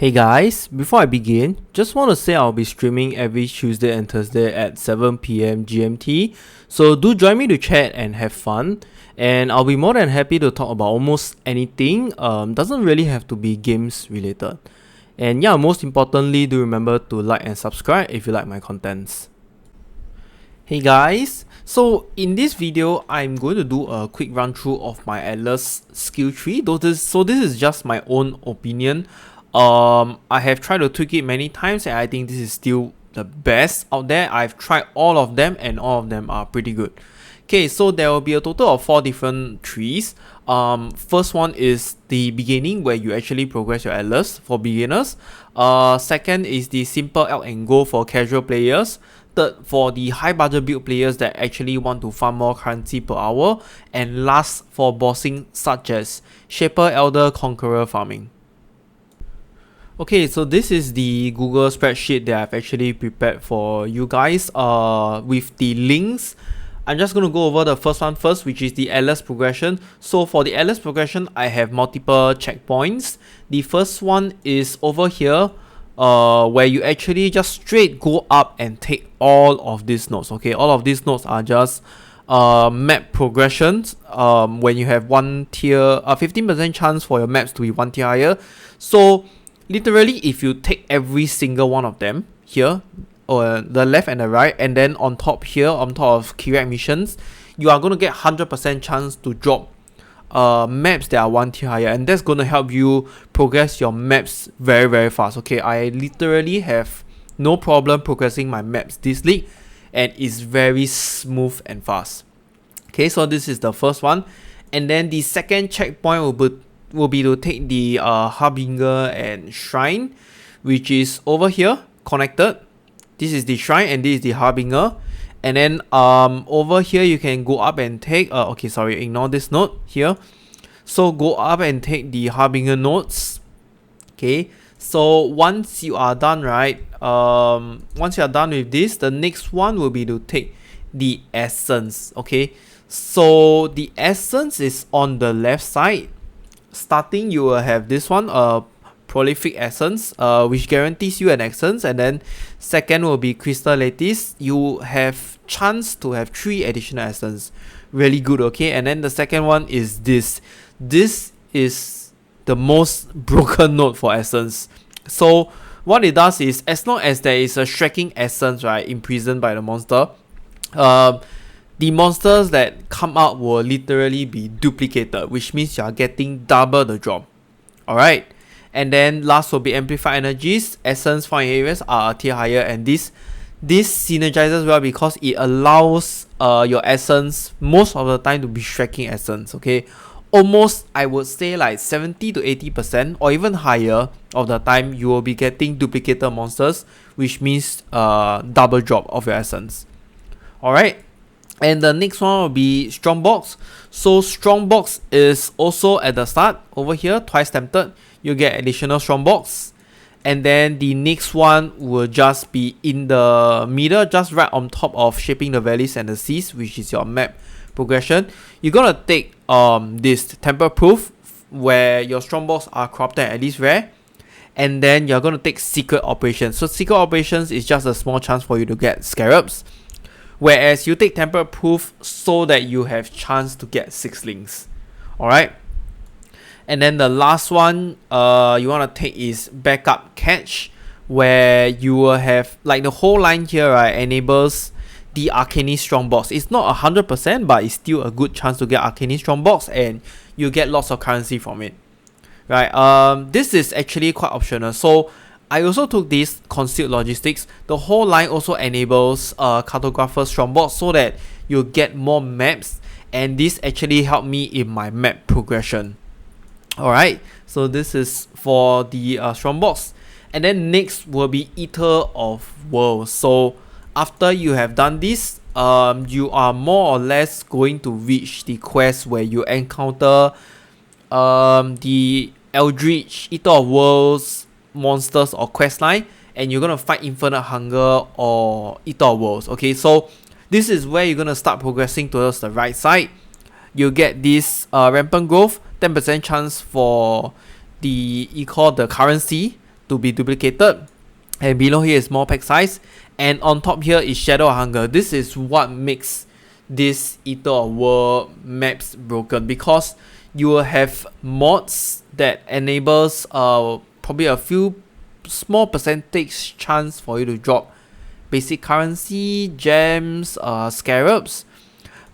Hey guys, before I begin, just want to say I'll be streaming every Tuesday and Thursday at 7 PM GMT, so do join me to chat and have fun, and I'll be more than happy to talk about almost anything, doesn't really have to be games related. And yeah, most importantly, do remember to like and subscribe if you like my contents. Hey guys, so in this video, I'm going to do a quick run through of my Atlas skill tree. This is just my own opinion. I have tried to tweak it many times and I think this is still the best out there. I've tried all of them and all of them are pretty good. Okay, so there will be a total of 4 different trees. First one is the beginning where you actually progress your Atlas for beginners. Second is the simple out and go for casual players. Third, for the high budget build players that actually want to farm more currency per hour. And last, for bossing such as Shaper, Elder, Conqueror farming. Okay, so this is the Google spreadsheet that I've actually prepared for you guys with the links. I'm just going to go over the first one first, which is the Atlas progression. So for the Atlas progression, I have multiple checkpoints. The first one is over here, where you actually just straight go up and take all of these nodes. Okay, all of these nodes are just map progressions. When you have one tier, 15% chance for your maps to be one tier higher. So literally, if you take every single one of them here, or the left and the right, and then on top here, on top of Kirak missions, you are going to get 100% chance to drop maps that are one tier higher, and that's going to help you progress your maps very fast. Okay, I literally have no problem progressing my maps this league, and it's very smooth and fast. Okay, so this is the first one, and then the second checkpoint will be to take the Harbinger and Shrine, which is over here connected. This is the Shrine and this is the Harbinger, and then over here you can go up and take okay, sorry, ignore this node here. So go up and take the Harbinger nodes. Okay, so once you are done, right, once you are done with this, the next one will be to take the Essence. Okay, so the Essence is on the left side. Starting, you will have this one, Prolific Essence, which guarantees you an Essence, and then second will be Crystal Lattice. You have chance to have 3 additional Essence. Really good, okay? And then the second one is this. This is the most broken node for Essence. So what it does is, as long as there is a Shrieking Essence, right, imprisoned by the monster, the monsters that come out will literally be duplicated, which means you are getting double the drop. Alright, and then last will be Amplified Energies. Essence found in areas are a tier higher, and this synergizes well because it allows your Essence most of the time to be Shrieking Essence. Okay, almost, I would say, like 70 to 80% or even higher of the time you will be getting duplicated monsters, which means double drop of your Essence. Alright, and the next one will be Strongbox. So Strongbox is also at the start over here, twice tempted. You get additional Strongbox. And then the next one will just be in the middle, just right on top of Shaping the Valleys and the Seas, which is your map progression. You're gonna take this Temper Proof, where your Strongbox are corrupted at least rare. And then you're gonna take Secret Operations. So Secret Operations is just a small chance for you to get Scarabs, whereas you take Temper Proof so that you have chance to get 6 links. Alright, and then the last one you want to take is Backup Catch, where you will have, like, the whole line here, right, enables the Arcanist Strongbox. It's not 100%, but it's still a good chance to get Arcanist Strongbox, and you get lots of currency from it. Right, this is actually quite optional. So I also took this Concealed Logistics. The whole line also enables Cartographer's Strongbox so that you get more maps, and this actually helped me in my map progression. Alright, so this is for the Strongbox. And then next will be Eater of Worlds. So after you have done this, you are more or less going to reach the quest where you encounter the Eldritch, Eater of Worlds monsters or questline, and you're gonna fight Infinite Hunger or Eater of Worlds. Okay, so this is where you're gonna start progressing towards the right side. You get this Rampant Growth, 10% chance for the currency to be duplicated, and below here is more pack size, and on top here is Shadow of Hunger. This is what makes this Eater of World maps broken, because you will have mods that enables probably a few small percentage chance for you to drop basic currency, gems, scarabs,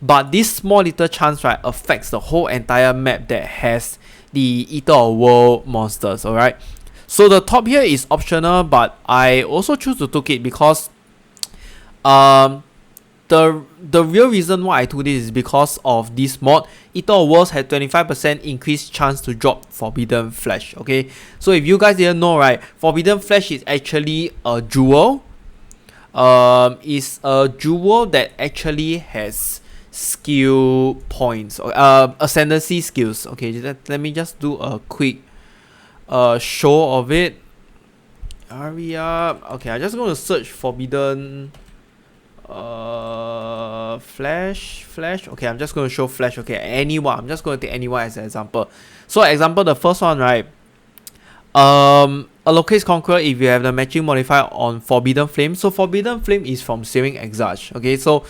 but this small little chance, right, affects the whole entire map that has the Eater of World monsters. Alright, so the top here is optional, but I also choose to take it because the real reason why I took this is because of this mod. Eater of Worlds had 25% increased chance to drop Forbidden Flesh. Okay, so if you guys didn't know, right, Forbidden Flesh is actually a jewel. Is a jewel that actually has skill points, ascendancy skills. Okay, let me just do a quick show of it. Hurry up. Okay, I'm just going to search Forbidden flash. Okay, I'm just going to show flash. Okay, anyone. I'm just going to take anyone as an example. So example, the first one, right, allocates Conqueror if you have the matching modifier on Forbidden Flame. So Forbidden Flame is from Searing Exarch. Okay, so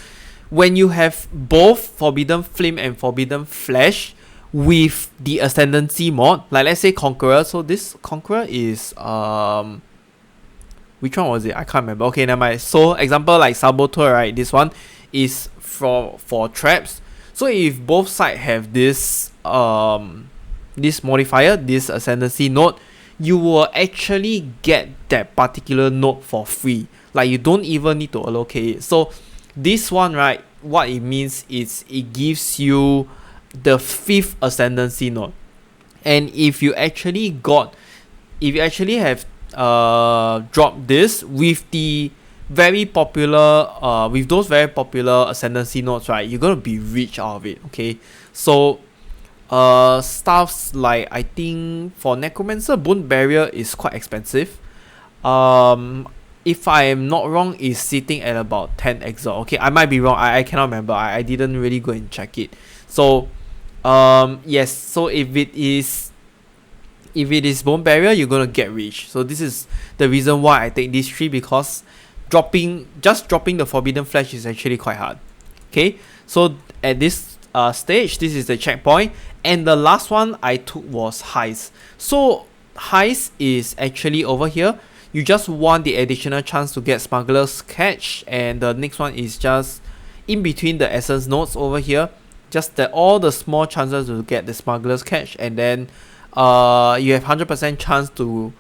when you have both Forbidden Flame and Forbidden Flash with the Ascendancy mod, like let's say Conqueror. So this Conqueror is which one was it? I can't remember. Okay, never mind. So example like Saboteur, right? This one is for traps. So if both sides have this this modifier, this Ascendancy node, you will actually get that particular node for free. Like you don't even need to allocate it. So this one, right, what it means is it gives you the 5th Ascendancy node. And if you actually have dropped this with the very popular with those very popular Ascendancy nodes, right, you're gonna be rich out of it. Okay, so stuffs like, I think for Necromancer, Bone Barrier is quite expensive. If I am not wrong, is sitting at about 10 exalt. Okay, I might be wrong. I cannot remember. I didn't really go and check it. So yes, so if it is Bone Barrier, you're gonna get rich. So this is the reason why I take these 3, because just dropping the Forbidden Flesh is actually quite hard. Okay, so at this stage, this is the checkpoint, and the last one I took was Heist. So Heist is actually over here. You just want the additional chance to get Smuggler's Catch, and the next one is just in between the Essence nodes over here. Just all the small chances to get the Smuggler's Catch, and then you have 100% chance to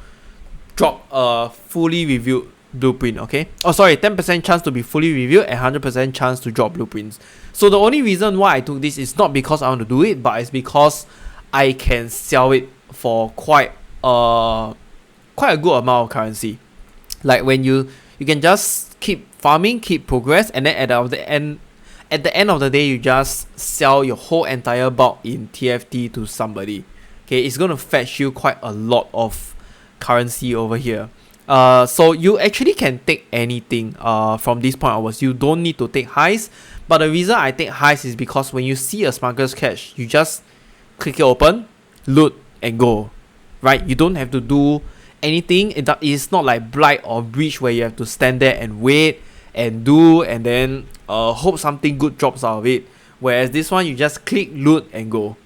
drop a fully reviewed blueprint. Okay, oh sorry, 10% chance to be fully reviewed and 100% chance to drop blueprints. So the only reason why I took this is not because I want to do it, but it's because I can sell it for quite a good amount of currency. Like when you can just keep farming, keep progress, and then at the end of the day, you just sell your whole entire bulk in TFT to somebody. Okay, it's gonna fetch you quite a lot of currency over here. So you actually can take anything from this point onwards. You don't need to take Heist, but the reason I take Heist is because when you see a Smuggler's Catch, you just click it open, loot, and go. Right? You don't have to do anything. It's not like Blight or Breach where you have to stand there and wait and do, and then hope something good drops out of it. Whereas this one, you just click, loot, and go.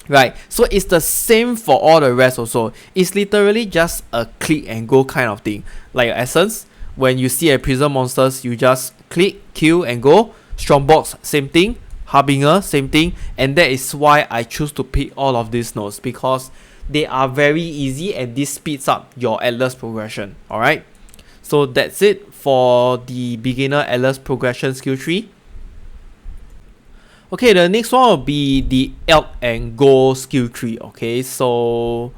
Right, so it's the same for all the rest also. It's literally just a click and go kind of thing. Like Essence, when you see a prison monsters, you just click, kill, and go. Strongbox, same thing. Harbinger, same thing. And that is why I choose to pick all of these nodes, because they are very easy and this speeds up your Atlas progression. Alright, so that's it for the beginner Atlas progression skill tree. Okay, the next one will be the Elk and Go skill tree. Okay, so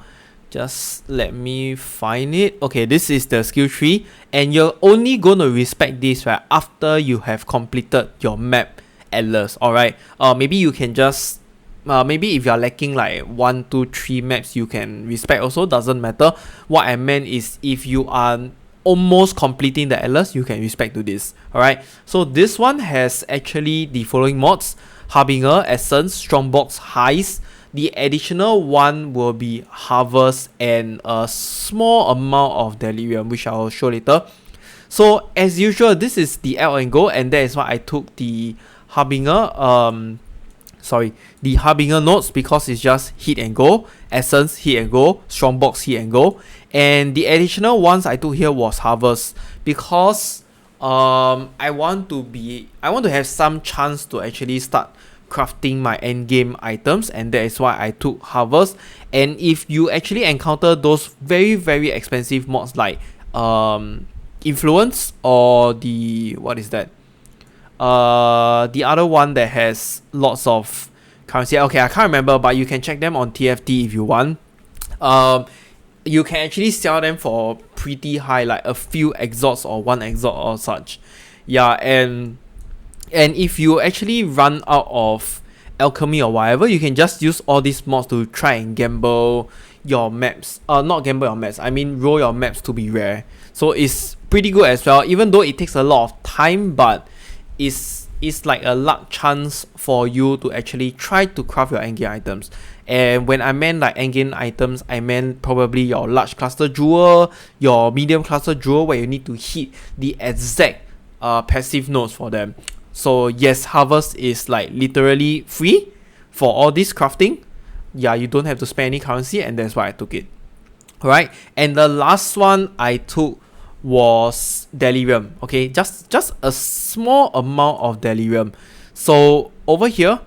just let me find it. Okay, this is the skill tree, and you're only going to respect this, right, after you have completed your map Atlas. Alright, maybe you can just maybe if you're lacking like 1, 2, 3 maps, you can respect also, doesn't matter. What I meant is if you are almost completing the Atlas, you can respect to this. Alright, so this one has actually the following mods: Harbinger, Essence, Strongbox, Heist, The additional one will be Harvest and a small amount of Delirium, which I will show later. So as usual, this is the L and Go, and that is why I took the Harbinger the Harbinger notes, because it's just hit and go, Essence, hit and go, Strongbox, hit and go. And the additional ones I took here was Harvest, because I want to have some chance to actually start crafting my endgame items, and that is why I took Harvest. And if you actually encounter those very, very expensive mods like Influence, or the the other one that has lots of currency, okay, I can't remember, but you can check them on TFT if you want. You can actually sell them for pretty high, like a few exalts or one exalt or such. Yeah, and if you actually run out of alchemy or whatever, you can just use all these mods to try and gamble your maps. Not gamble your maps, I mean roll your maps to be rare. So it's pretty good as well, even though it takes a lot of time, but it's like a luck chance for you to actually try to craft your endgame items. And when I meant like endgame items, I meant probably your large cluster jewel, your medium cluster jewel, where you need to hit the exact passive nodes for them. So yes, Harvest is like literally free for all this crafting. Yeah, you don't have to spend any currency, and that's why I took it. Alright, and the last one I took was Delirium. Okay, just a small amount of Delirium. So over here,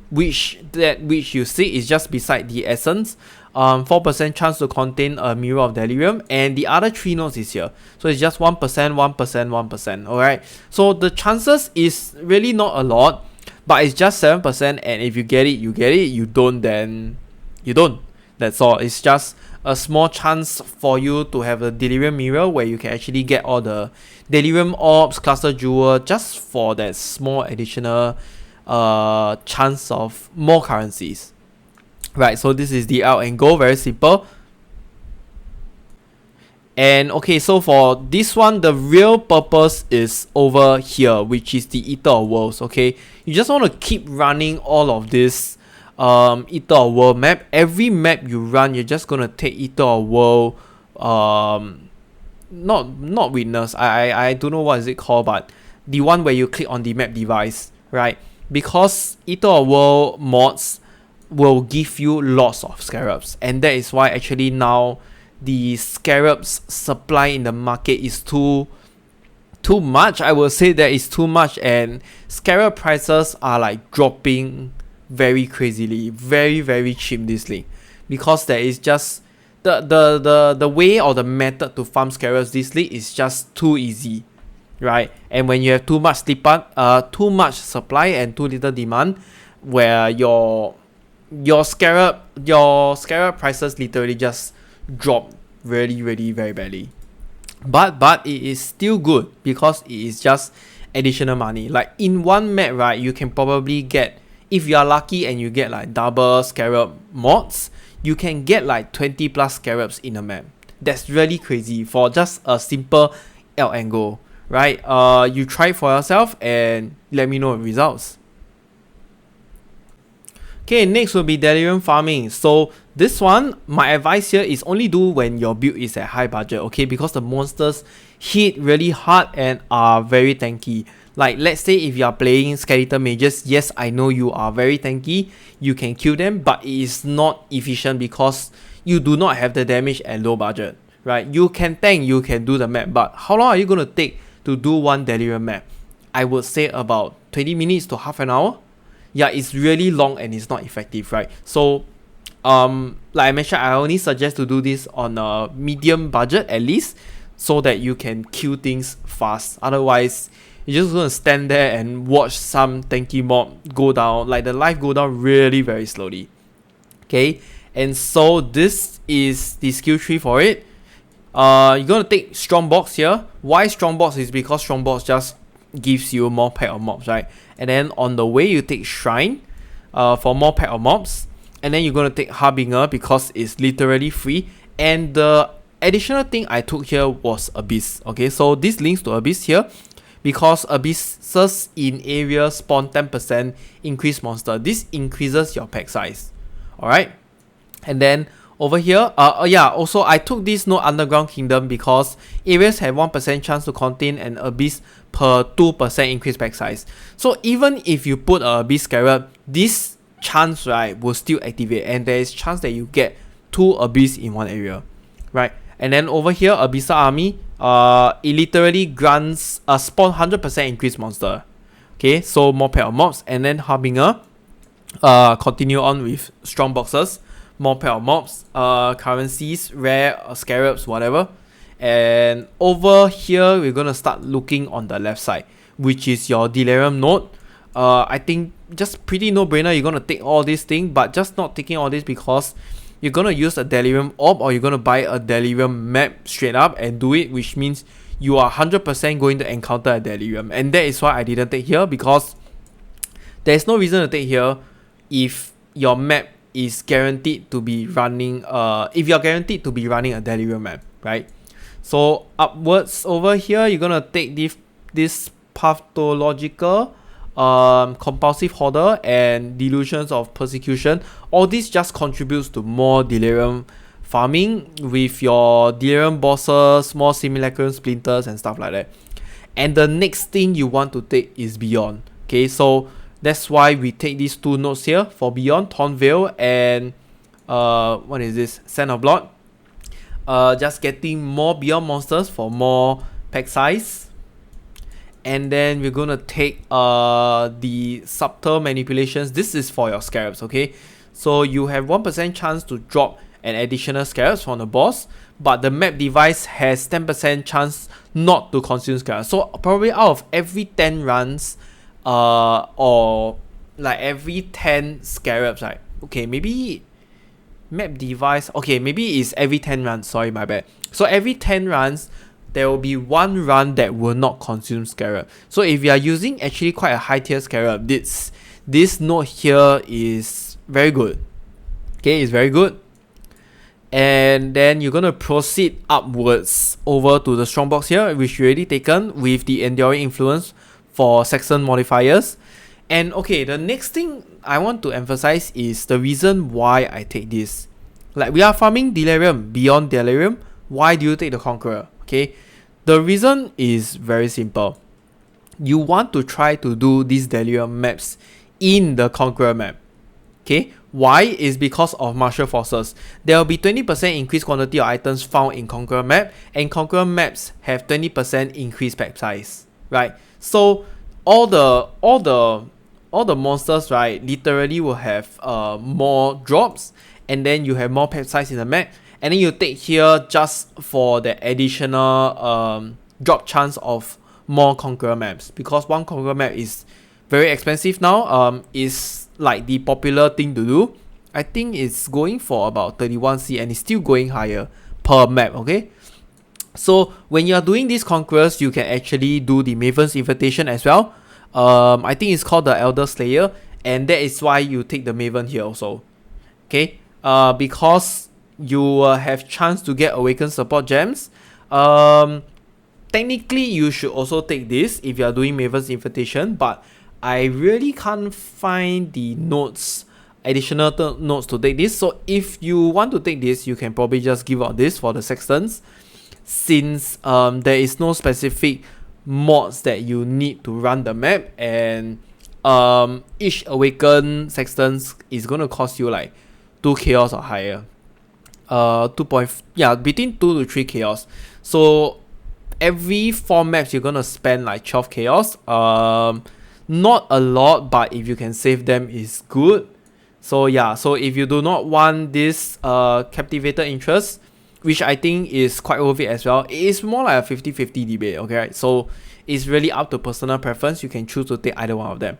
which you see is just beside the Essence, 4% chance to contain a mirror of Delirium, and the other 3 nodes is here. So it's just 1%, 1%, 1%. Alright, so the chances is really not a lot, but it's just 7%, and if you get it, you get it. You don't, then you don't. That's all. It's just a small chance for you to have a Delirium mirror, where you can actually get all the Delirium orbs, cluster jewel, just for that small additional chance of more currencies. Right, so this is the L and Go, very simple. And okay, so for this one, the real purpose is over here, which is the Eater of Worlds. Okay, you just want to keep running all of this Eater of World map. Every map you run, you're just gonna take Eater of World, not Witness, I don't know what is it called, but the one where you click on the map device, right? Because Eater of World mods will give you lots of scarabs, and that is why actually now the scarabs supply in the market is too much. I will say that is too much, and scarab prices are like dropping very crazily, very, very cheap this league, because there is just the way or the method to farm scarabs this league is just too easy, right? And when you have too much supply and too little demand, where your scarab prices literally just drop really, really very badly. But it is still good, because it is just additional money. Like in one map, right, you can probably get, if you are lucky and you get like double scarab mods, you can get like 20 plus scarabs in a map. That's really crazy for just a simple L and Go, right? You try it for yourself and let me know the results. Okay, next will be Delirium farming. So this one, my advice here is only do when your build is at high budget, okay? Because the monsters hit really hard and are very tanky. Like, let's say if you are playing Skeleton Mages, yes, I know you are very tanky, you can kill them, but it is not efficient because you do not have the damage at low budget, right? You can tank, you can do the map, but how long are you going to take to do one Delirium map? I would say about 20 minutes to half an hour. Yeah, it's really long and it's not effective, right? So, like I mentioned, I only suggest to do this on a medium budget at least, so that you can kill things fast. Otherwise, you're just gonna stand there and watch some tanky mob go down, like the life go down really very slowly. Okay, and so this is the skill tree for it. You're gonna take Strongbox here. Why Strongbox is because Strongbox just gives you more pack of mobs, right? And then on the way you take Shrine for more pack of mobs, and then you're gonna take Harbinger because it's literally free. And the additional thing I took here was Abyss. Okay, so this links to Abyss here, because Abysses in area spawn 10% increase monster. This increases your pack size. Alright. And then over here, also I took this node Underground Kingdom because areas have 1% chance to contain an abyss per 2% increased pack size. So even if you put a abyss scarab, this chance, right, will still activate, and there is chance that you get 2 abyss in one area, right? And then over here, Abyssal Army, it literally grants a spawn 100% increased monster. Okay, so more pair of mobs. And then Harbinger, continue on with strong boxes, more pair of mobs, currencies, rare, scarabs, whatever. And over here, we're gonna start looking on the left side, which is your Delirium node. I think just pretty no-brainer. You're gonna take all this thing, but just not taking all this because you're gonna use a Delirium orb, or you're gonna buy a Delirium map straight up and do it, which means you are 100% going to encounter a Delirium. And that is why I didn't take here, because there's no reason to take here if your map is guaranteed to be running if you're guaranteed to be running a Delirium map, right? So upwards over here, you're gonna take this pathological, compulsive hoarder, and delusions of persecution. All this just contributes to more Delirium farming with your Delirium bosses, more simulacrum splinters and stuff like that. And the next thing you want to take is Beyond. Okay, so that's why we take these 2 nodes here for Beyond, Thornveil and what is this? Sand of Blood. Just getting more Beyond monsters for more pack size. And then we're gonna take the subtle manipulations. This is for your scarabs, okay? So you have 1% chance to drop an additional scarabs from the boss, but the map device has 10% chance not to consume scarabs. So probably out of every 10 runs, or like every 10 scarabs, right? Okay, maybe map device, okay, maybe it's every 10 runs, sorry, my bad. So every 10 runs, there will be 1 run that will not consume scarab. So if you are using actually quite a high tier scarab, this node here is very good. Okay, it's very good. And then you're gonna proceed upwards over to the strongbox here, which you already taken with the enduring influence for Saxon modifiers. And okay, the next thing I want to emphasize is the reason why I take this. Like, we are farming Delirium, Beyond Delirium. Why do you take the Conqueror? Okay, the reason is very simple. You want to try to do these Delirium maps in the Conqueror map. Okay, why? Is because of martial forces. There will be 20% increased quantity of items found in Conqueror map, and Conqueror maps have 20% increased pack size, right? So all the monsters, right, literally will have more drops, and then you have more pack size in the map. And then you take here just for the additional drop chance of more Conqueror maps, because one Conqueror map is very expensive now. Is like the popular thing to do. I think it's going for about 31C, and it's still going higher per map, okay? So when you are doing these Conquerors, you can actually do the Maven's Invitation as well. I think it's called the Elder Slayer, and that is why you take the Maven here also. Okay, because you will have chance to get Awakened Support Gems. Technically, you should also take this if you are doing Maven's Invitation, but I really can't find the notes, additional notes to take this. So if you want to take this, you can probably just give out this for the Sextons, since there is no specific mods that you need to run the map, and each Awakened Sextons is gonna cost you like 2 chaos or higher. Between 2 to 3 chaos. So every 4 maps you're gonna spend like 12 chaos. Not a lot, but if you can save them, is good. So yeah, so if you do not want this captivated interest, which I think is quite worth it as well, it is more like a 50-50 debate, okay, right? So it's really up to personal preference. You can choose to take either one of them.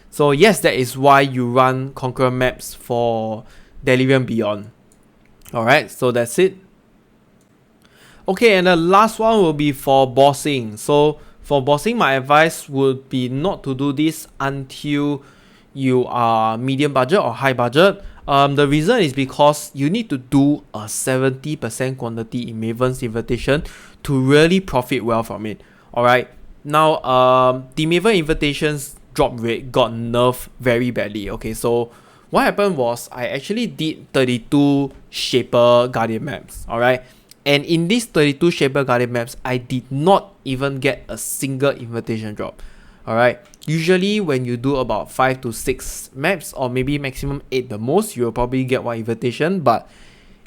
So yes, that is why you run Conqueror maps for Delirium Beyond. Alright, so that's it. Okay, and the last one will be for bossing. So for bossing, my advice would be not to do this until you are medium budget or high budget. The reason is because you need to do a 70% quantity in Maven's Invitation to really profit well from it. Alright, now the Maven Invitation's drop rate got nerfed very badly. Okay, so what happened was I actually did 32 Shaper Guardian maps, alright? And in these 32 Shaper Guardian maps, I did not even get a single invitation drop, alright? Usually when you do about 5 to 6 maps, or maybe maximum 8 the most, you'll probably get one invitation, but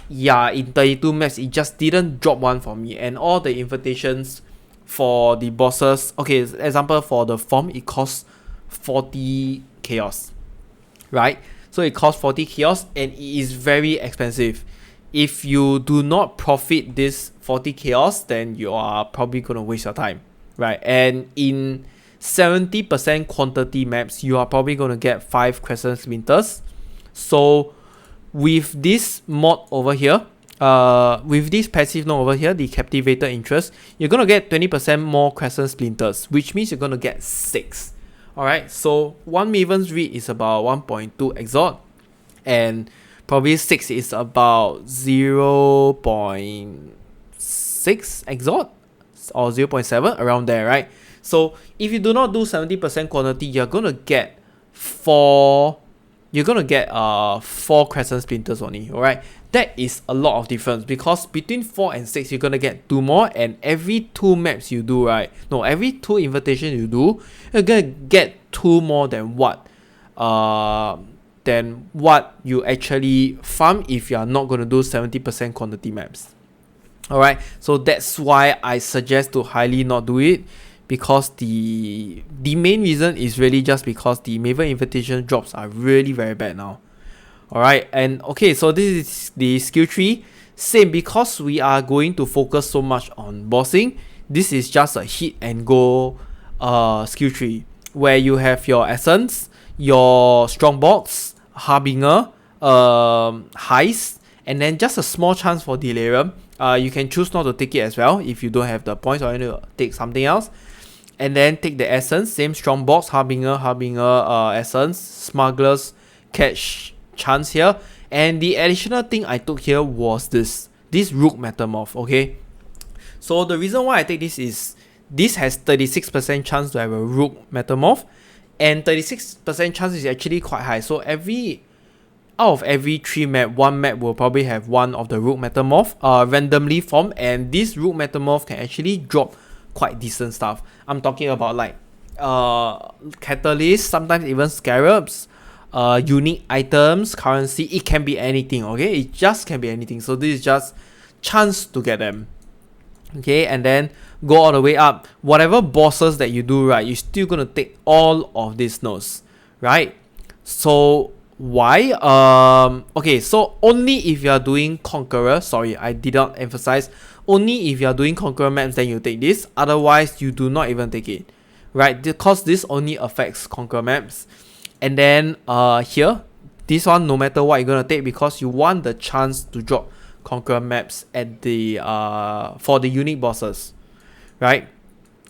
yeah, in 32 maps, it just didn't drop one for me. And all the invitations for the bosses, okay, example for the form, it costs 40 chaos, right? So it costs 40 chaos and it is very expensive. If you do not profit this 40 chaos, then you are probably gonna waste your time, right? And in 70% quantity maps, you are probably gonna get 5 crescent splinters. So with this mod over here, with this passive node over here, the captivated interest, you're gonna get 20% more crescent splinters, which means you're gonna get 6. Alright, so 1 Maven's Reed is about 1.2 exalt, and probably 6 is about 0.6 exalt or 0.7, around there, right? So if you do not do 70% quantity, you're gonna get 4 crescent splinters only, alright? That is a lot of difference, because between 4 and 6 you're gonna get 2 more, and every 2 maps you do, right, no, every 2 invitations you do, you're gonna get 2 more than what you actually farm if you are not gonna do 70% quantity maps. Alright, so that's why I suggest to highly not do it, because the main reason is really just because the Maven invitation drops are really very bad now. Alright, and okay, so this is the skill tree. Same, because we are going to focus so much on bossing, this is just a hit and go skill tree, where you have your essence, your strongbox, harbinger, heist, and then just a small chance for delirium. You can choose not to take it as well if you don't have the points, or you need to take something else. And then take the essence, same strongbox, harbinger, essence, smugglers, catch chance here. And the additional thing I took here was this rook metamorph. Okay, so the reason why I take this is this has 36% chance to have a rook metamorph, and 36% chance is actually quite high. So out of every 3 map, 1 map will probably have one of the rook metamorph randomly formed, and this rook metamorph can actually drop quite decent stuff. I'm talking about like catalyst, sometimes even scarabs, unique items, currency. It can be anything, okay? It just can be anything. So this is just chance to get them. Okay, and then go all the way up. Whatever bosses that you do, right, you're still gonna take all of these nodes, right? So why? Okay, so only if you are doing Conqueror, sorry, I did not emphasize, only if you are doing Conqueror maps then you take this, otherwise you do not even take it, right? Because this only affects Conqueror maps. And then here, this one, no matter what you're gonna take, because you want the chance to drop Conqueror maps at the for the unique bosses, right?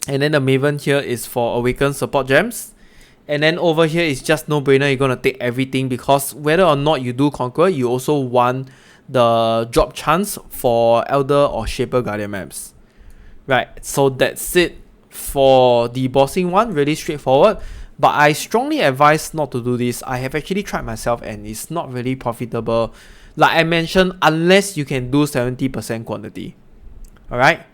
And then the Maven here is for Awaken support gems. And then over here is just no brainer, you're gonna take everything, because whether or not you do Conqueror, you also want the drop chance for Elder or Shaper Guardian maps, right? So that's it for the bossing one, really straightforward. But I strongly advise not to do this. I have actually tried myself and it's not really profitable, like I mentioned, unless you can do 70% quantity. Alright,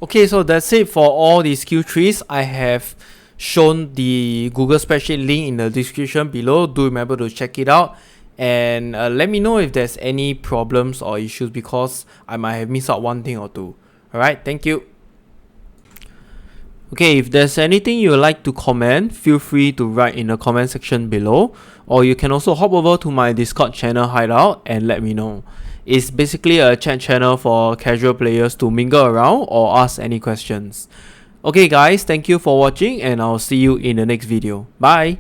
okay, so that's it for all the skill trees. I have shown the Google spreadsheet link in the description below. Do remember to check it out, and let me know if there's any problems or issues, because I might have missed out one thing or two. Alright, thank you. Okay, if there's anything you would like to comment, feel free to write in the comment section below, or you can also hop over to my Discord channel hideout and let me know. It's basically a chat channel for casual players to mingle around or ask any questions. Okay guys, thank you for watching, and I'll see you in the next video. Bye!